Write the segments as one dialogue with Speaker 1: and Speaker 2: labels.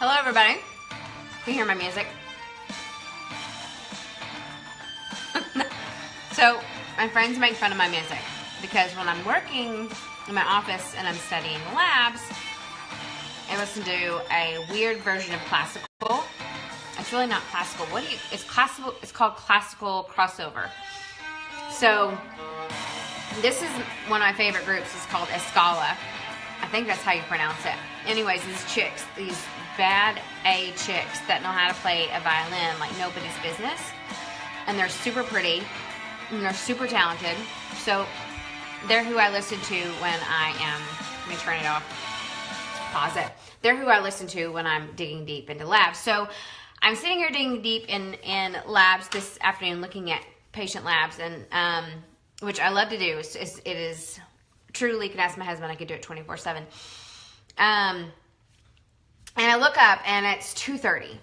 Speaker 1: Hello everybody. Can you hear my music? So my friends make fun of my music because when I'm working in my office and I'm studying the labs, I listen to a weird version of classical. It's really not classical. It's classical. It's called classical crossover. So this is one of my favorite groups. It's called Escala. I think that's how you pronounce it. Anyways, these chicks, these bad A chicks that know how to play a violin like nobody's business. And they're super pretty. And they're super talented. So they're who I listen to when I am, let me turn it off, pause it. They're who I listen to when I'm digging deep into labs. So I'm sitting here digging deep in labs this afternoon, looking at patient labs, and which I love to do. It is truly, you can ask my husband, I could do it 24/7. And I look up and it's 2:30.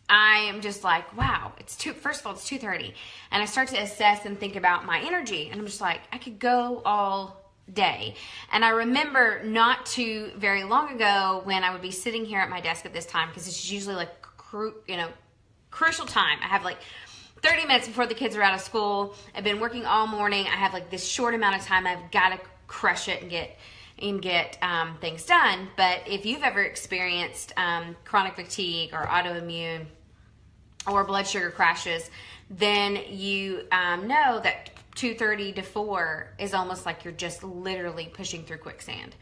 Speaker 1: I am just like, wow, first of all, it's 2:30. And I start to assess and think about my energy. And I'm just like, I could go all day. And I remember not too very long ago when I would be sitting here at my desk at this time, because it's usually like, crucial time. I have like 30 minutes before the kids are out of school. I've been working all morning. I have like this short amount of time. I've got to crush it and get things done. But if you've ever experienced chronic fatigue or autoimmune or blood sugar crashes, then you know that 2:30 to 4 is almost like you're just literally pushing through quicksand.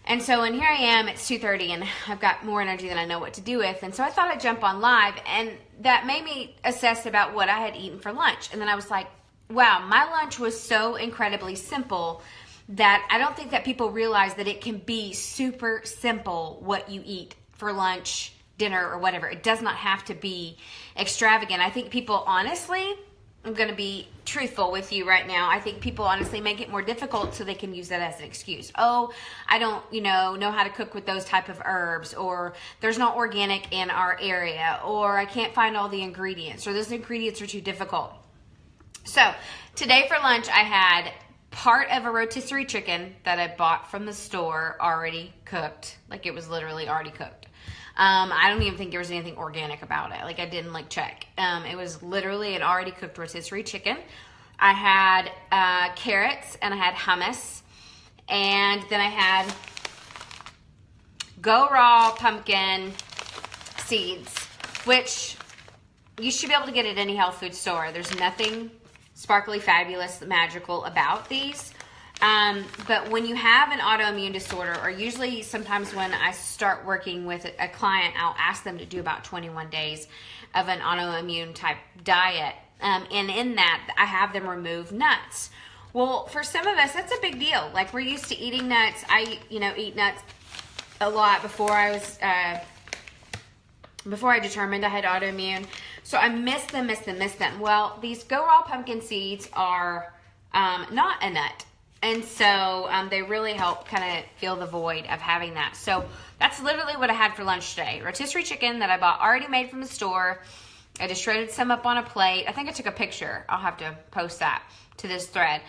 Speaker 1: And so, and here I am, it's 2:30, and I've got more energy than I know what to do with. And so I thought I'd jump on live, and that made me assess about what I had eaten for lunch. And then I was like, wow, my lunch was so incredibly simple that I don't think that people realize that it can be super simple what you eat for lunch, dinner, or whatever. It does not have to be extravagant. I think people honestly, I'm going to be truthful with you right now. I think people honestly make it more difficult so they can use that as an excuse. Oh, I don't, know how to cook with those type of herbs, or there's not organic in our area, or I can't find all the ingredients, or those ingredients are too difficult. So today for lunch, I had part of a rotisserie chicken that I bought from the store already cooked. Like it was literally already cooked. I don't even think there was anything organic about it. Like I didn't check. It was literally an already cooked rotisserie chicken. I had carrots and I had hummus, and then I had Go Raw pumpkin seeds, which you should be able to get at any health food store. There's nothing sparkly, fabulous, magical about these. But when you have an autoimmune disorder, or usually sometimes when I start working with a client, I'll ask them to do about 21 days of an autoimmune type diet. And in that, I have them remove nuts. Well, for some of us, that's a big deal. Like we're used to eating nuts. I, eat nuts a lot before I determined I had autoimmune. So I miss them. Well, these Go Raw pumpkin seeds are not a nut. And so they really help kind of fill the void of having that. So that's literally what I had for lunch today. Rotisserie chicken that I bought already made from the store. I just shredded some up on a plate. I think I took a picture. I'll have to post that to this thread.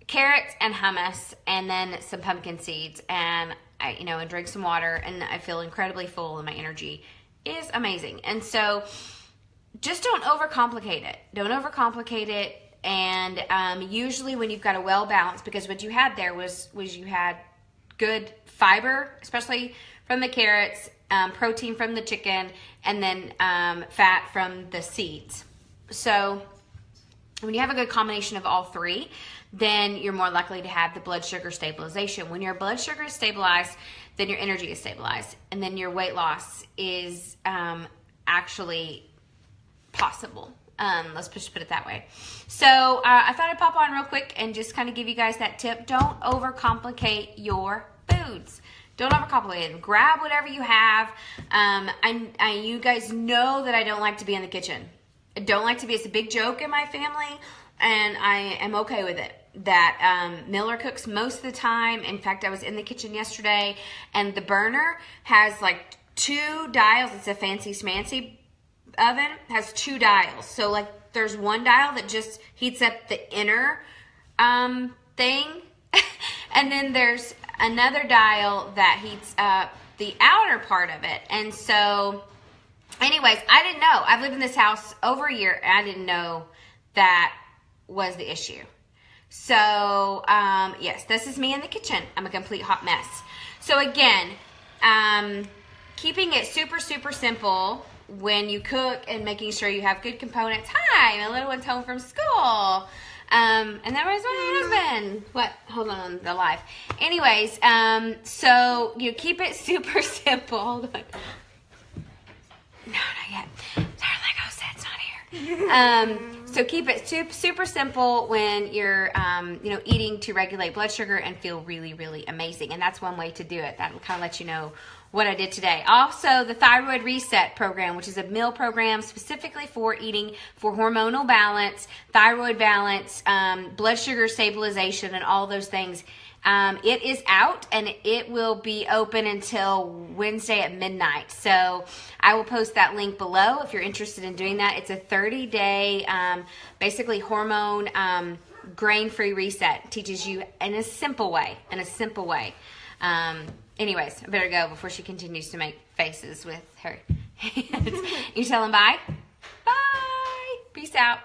Speaker 1: Carrots and hummus, and then some pumpkin seeds. And and drink some water. And I feel incredibly full, and my energy is amazing. And so just don't overcomplicate it. Don't overcomplicate it. And usually when you've got a well balanced, because what you had there was you had good fiber, especially from the carrots, protein from the chicken, and then fat from the seeds. So when you have a good combination of all three, then you're more likely to have the blood sugar stabilization. When your blood sugar is stabilized, then your energy is stabilized, and then your weight loss is actually possible. Let's just put it that way. So I thought I'd pop on real quick and just kind of give you guys that tip. Don't overcomplicate your foods. Don't overcomplicate them. Grab whatever you have. You guys know that I don't like to be in the kitchen. I don't like to be. It's a big joke in my family, and I am okay with it. That Miller cooks most of the time. In fact, I was in the kitchen yesterday, and the burner has like 2 dials. It's a fancy smancy oven, has 2 dials. So there's one dial that just heats up the inner thing, and then there's another dial that heats up the outer part of it. And so, anyways, I didn't know. I've lived in this house over a year, and I didn't know that was the issue. So, yes, this is me in the kitchen. I'm a complete hot mess. So again, keeping it super, super simple when you cook and making sure you have good components. Hi, my little one's home from school. And that was my husband. What? Hold on the live. Anyways, so you keep it super simple. Hold on. No, not yet. Our Lego set's not here. So keep it super simple when you're, eating to regulate blood sugar and feel really, really amazing. And that's one way to do it. That will kind of let you know what I did today. Also, the Thyroid Reset Program, which is a meal program specifically for eating for hormonal balance, thyroid balance, blood sugar stabilization, and all those things. It is out, and it will be open until Wednesday at midnight. So I will post that link below if you're interested in doing that. It's a 30-day, basically hormone grain-free reset. It teaches you in a simple way. Anyways, I better go before she continues to make faces with her hands. You tell them bye? Bye. Peace out.